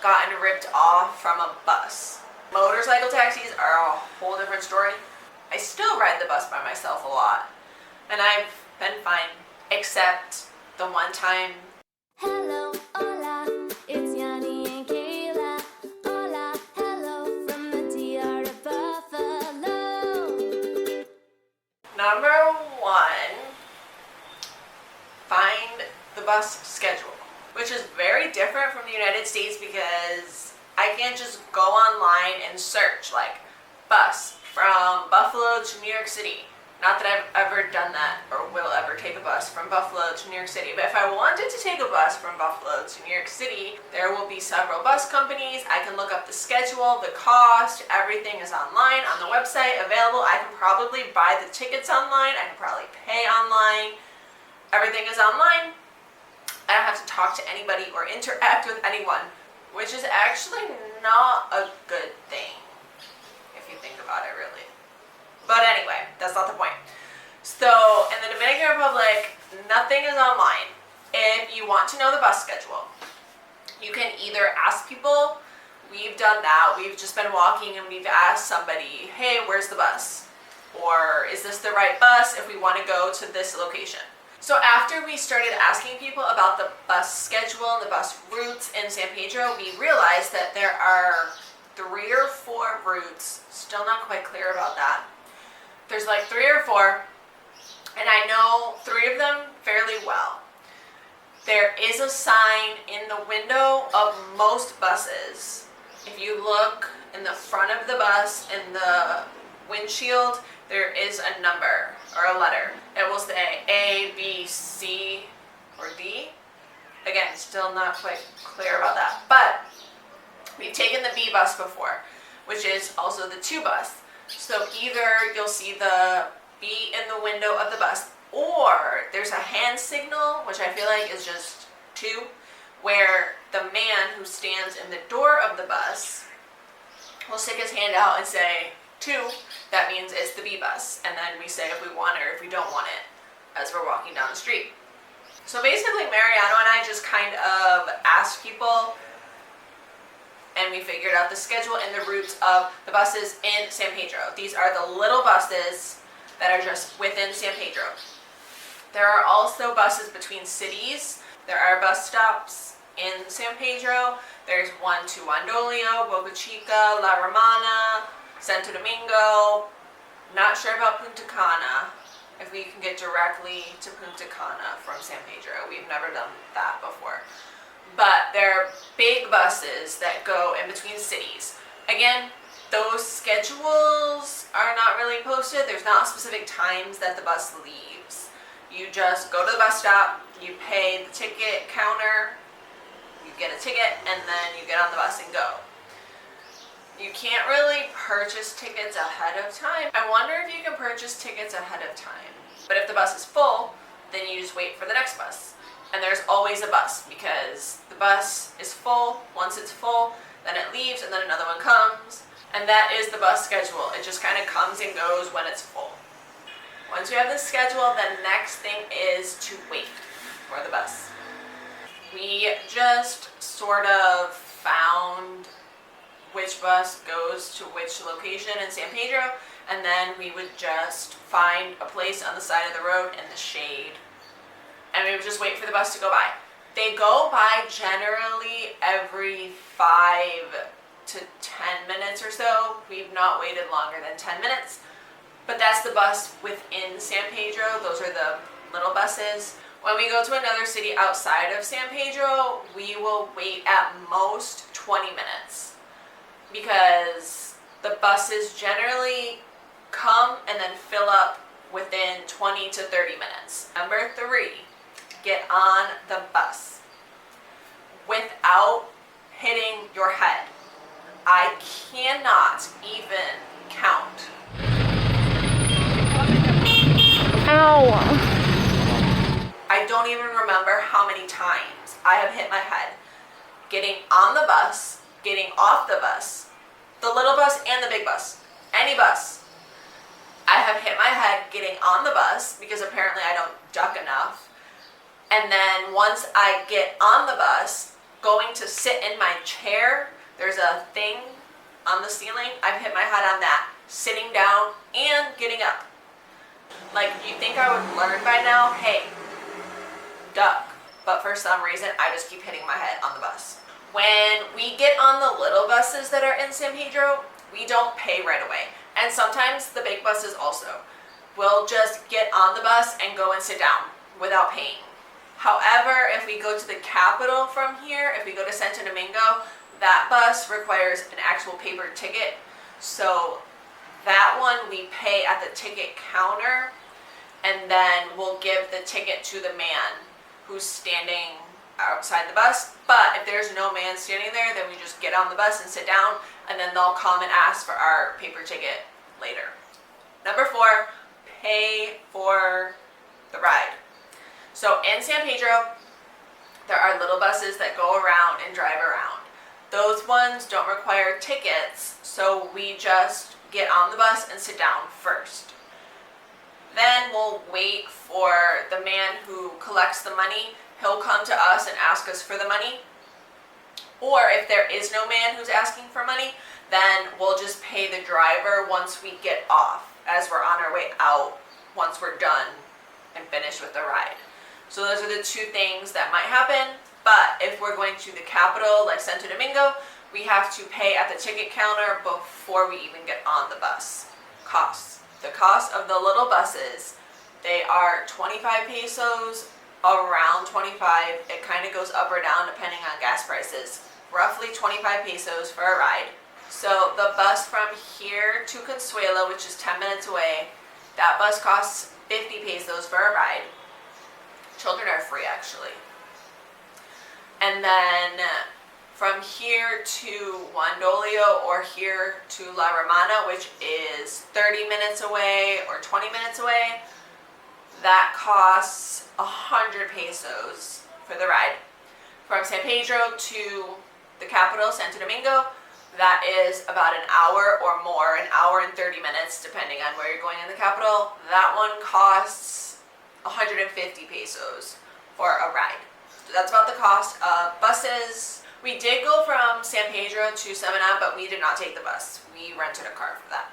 gotten ripped off from a bus. Motorcycle taxis are a whole different story. I still ride the bus by myself a lot, and I've been fine, except the one time. Hello, hola, it's Yonny and Kayla. Hola, hello from the DR of Buffalo. Number one, find the bus schedule, which is very different from the United States because I can't just go online and search like bus from Buffalo to New York City. Not that I've ever done that or will ever take a bus from Buffalo to New York City, but if I wanted to take a bus from Buffalo to New York City, there will be several bus companies. I can look up the schedule, the cost, everything is online on the website available. I can probably buy the tickets online, I can probably pay online. Everything is online. I don't have to talk to anybody or interact with anyone, which is actually not a good thing if you think about it really. But anyway, that's not the point. So in the Dominican Republic, nothing is online. If you want to know the bus schedule, you can either ask people. We've done that. We've just been walking and we've asked somebody, hey, where's the bus? Or is this the right bus if we want to go to this location? So after we started asking people about the bus schedule and the bus routes in San Pedro, we realized that there are 3 or 4 routes. Still not quite clear about that. There's like 3 or 4, and I know 3 of them fairly well. There is a sign in the window of most buses. If you look in the front of the bus, in the windshield, there is a number or a letter. It will say A, B, C, or D. Again, still not quite clear about that. But we've taken the B bus before, which is also the 2 bus. So either you'll see the B in the window of the bus, or there's a hand signal, which I feel like is just 2, where the man who stands in the door of the bus will stick his hand out and say 2. That means it's the B bus, and then we say if we want it or if we don't want it as we're walking down the street. So basically Mariano and I just kind of asked people, and we figured out the schedule and the routes of the buses in San Pedro. These are the little buses that are just within San Pedro. There are also buses between cities. There are bus stops in San Pedro. There's one to Juan Dolio, Boca Chica, La Romana, Santo Domingo. Not sure about Punta Cana, if we can get directly to Punta Cana from San Pedro. We've never done that before. But they're big buses that go in between cities. Again, those schedules are not really posted. There's not specific times that the bus leaves. You just go to the bus stop, you pay the ticket counter, you get a ticket, and then you get on the bus and go. You can't really purchase tickets ahead of time. I wonder if you can purchase tickets ahead of time. But if the bus is full, then you just wait for the next bus. And there's always a bus because the bus is full. Once it's full, then it leaves and then another one comes. And that is the bus schedule. It just kind of comes and goes when it's full. Once you have the schedule, the next thing is to wait for the bus. We just sort of found which bus goes to which location in San Pedro, and then we would just find a place on the side of the road in the shade, and we would just wait for the bus to go by. They go by generally every 5 to 10 minutes or so. We've not waited longer than 10 minutes, but that's the bus within San Pedro. Those are the little buses. When we go to another city outside of San Pedro, we will wait at most 20 minutes because the buses generally come and then fill up within 20 to 30 minutes. Number 3, get on the bus without hitting your head. I cannot even count. Ow. I don't even remember how many times I have hit my head getting on the bus, getting off the bus, the little bus and the big bus, any bus. I have hit my head getting on the bus because apparently I don't duck enough. And then once I get on the bus, going to sit in my chair, there's a thing on the ceiling. I've hit my head on that, sitting down and getting up. Like, you think I would learn by now? Hey, duck. But for some reason, I just keep hitting my head on the bus. When we get on the little buses that are in San Pedro, we don't pay right away. And sometimes the big buses also. We'll just get on the bus and go and sit down without paying. However, if we go to the capital from here, if we go to Santo Domingo, that bus requires an actual paper ticket. So that one we pay at the ticket counter, and then we'll give the ticket to the man who's standing outside the bus. But if there's no man standing there, then we just get on the bus and sit down, and then they'll come and ask for our paper ticket later. Number 4, pay for the ride. So in San Pedro, there are little buses that go around and drive around. Those ones don't require tickets, so we just get on the bus and sit down first. Then we'll wait for the man who collects the money. He'll come to us and ask us for the money. Or if there is no man who's asking for money, then we'll just pay the driver once we get off, as we're on our way out, once we're done and finished with the ride. So those are the 2 things that might happen. But if we're going to the capital, like Santo Domingo, we have to pay at the ticket counter before we even get on the bus. Costs. The cost of the little buses, they are 25 pesos, around 25. It kind of goes up or down depending on gas prices. Roughly 25 pesos for a ride. So the bus from here to Consuelo, which is 10 minutes away, that bus costs 50 pesos for a ride. Children are free, actually. And then from here to Juan Dolio or here to La Romana, which is 30 minutes away or 20 minutes away, that costs 100 pesos for the ride. From San Pedro to the capital, Santo Domingo, that is about an hour or more, an hour and 30 minutes, depending on where you're going in the capital. That one costs 150 pesos for a ride. So that's about the cost of buses. We did go from San Pedro to Semana, but we did not take the bus. We rented a car for that.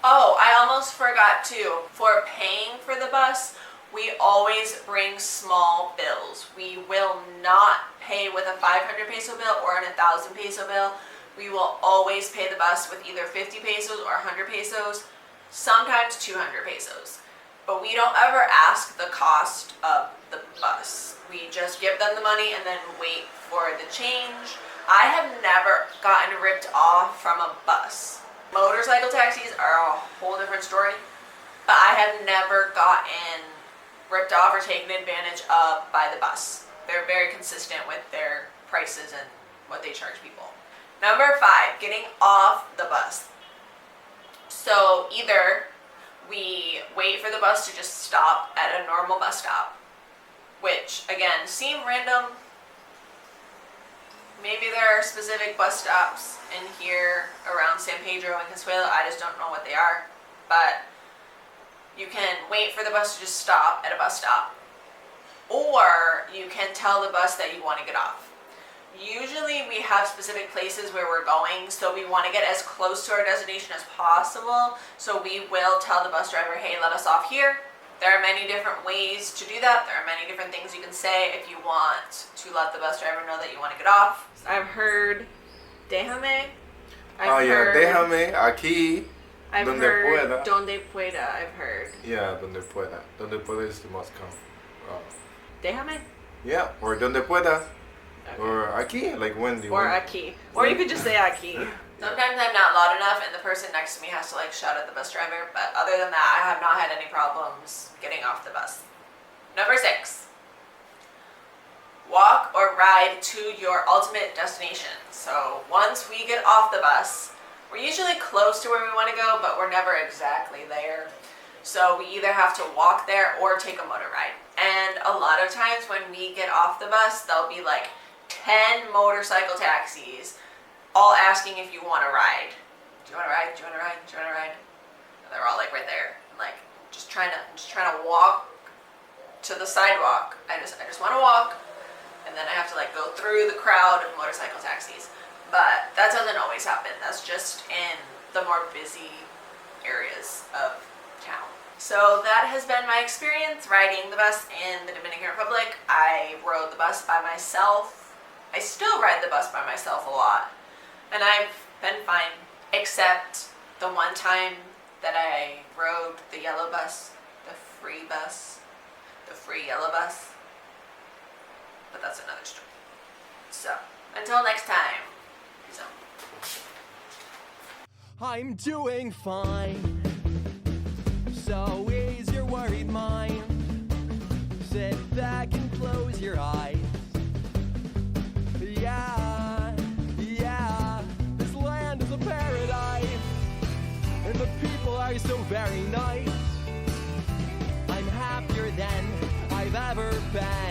Oh, I almost forgot too. For paying for the bus, we always bring small bills. We will not pay with a 500 peso bill or an 1,000 peso bill. We will always pay the bus with either 50 pesos or 100 pesos, sometimes 200 pesos. But we don't ever ask the cost of the bus. We just give them the money and then wait for the change. I have never gotten ripped off from a bus. Motorcycle taxis are a whole different story, but I have never gotten ripped off or taken advantage of by the bus. They're very consistent with their prices and what they charge people. Number 5, getting off the bus. So either we wait for the bus to just stop at a normal bus stop, which again seem random. Maybe there are specific bus stops in here around San Pedro and Consuelo. I just don't know what they are. But you can wait for the bus to just stop at a bus stop. Or you can tell the bus that you want to get off. Usually we have specific places where we're going, so we want to get as close to our destination as possible. So we will tell the bus driver, hey, let us off here. There are many different ways to do that. There are many different things you can say if you want to let the bus driver know that you want to get off. I've heard déjame. Déjame aquí. I've donde heard pueda. donde pueda. I've heard. Yeah, donde pueda. Donde pueda is the most common. Déjame? Yeah, or donde pueda. Okay. Or aquí, like when do you Or want? aquí. Or you could just say aquí. Sometimes I'm not loud enough and the person next to me has to like shout at the bus driver, but other than that, I have not had any problems getting off the bus. Number 6, walk or ride to your ultimate destination. So once we get off the bus, we're usually close to where we want to go, but we're never exactly there. So we either have to walk there or take a motor ride. And a lot of times when we get off the bus, there'll be like 10 motorcycle taxis all asking if you want to ride. Do you want to ride? Do you want to ride? Do you want to ride? And they're all like right there. I'm like just trying to walk to the sidewalk. I just want to walk. and then I have to like go through the crowd of motorcycle taxis. But that doesn't always happen. That's just in the more busy areas of town. So that has been my experience riding the bus in the Dominican Republic. I rode the bus by myself. I still ride the bus by myself a lot, and I've been fine, except the one time that I rode the yellow bus, the free yellow bus. But that's another story. So, until next time, peace out. I'm doing fine, so ease your worried mind. Sit back and close your eyes. Yeah, this land is a paradise, and the people are so very nice. I'm happier than I've ever been.